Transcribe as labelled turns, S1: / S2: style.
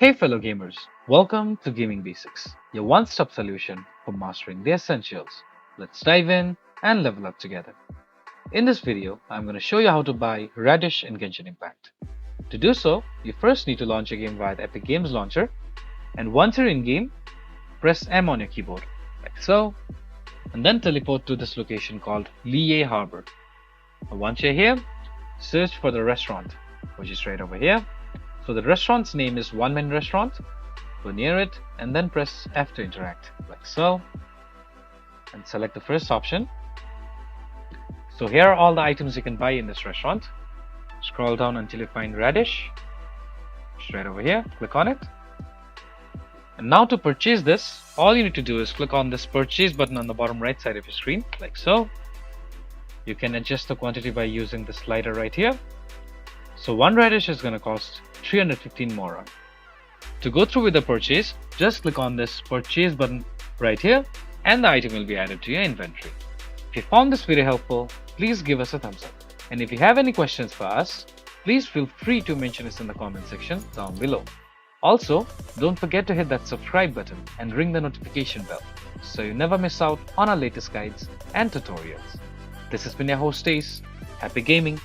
S1: Hey fellow gamers, welcome to Gaming Basics, your one-stop solution for mastering the essentials. Let's dive in and level up together. In this video, I'm going to show you how to buy Radish in Genshin Impact. To do so, you first need to launch a game via the Epic Games Launcher, and once you're in-game, press M on your keyboard, like so, and then teleport to this location called Liyue Harbor. And once you're here, search for the restaurant, which is right over here. So the restaurant's name is One Man Restaurant. Go near it and then press F to interact, like so, and select the first option. So here are all the items you can buy in this restaurant. Scroll down until you find Radish, which is right over here. Click on it. And now to purchase this, all you need to do is click on this purchase button on the bottom right side of your screen, like so. You can adjust the quantity by using the slider right here. So one radish is going to cost 315 mora. To go through with the purchase, just click on this purchase button right here and the item will be added to your inventory. If you found this video helpful, please give us a thumbs up. And if you have any questions for us, please feel free to mention us in the comment section down below. Also, don't forget to hit that subscribe button and ring the notification bell so you never miss out on our latest guides and tutorials. This has been your host Ace. Happy gaming!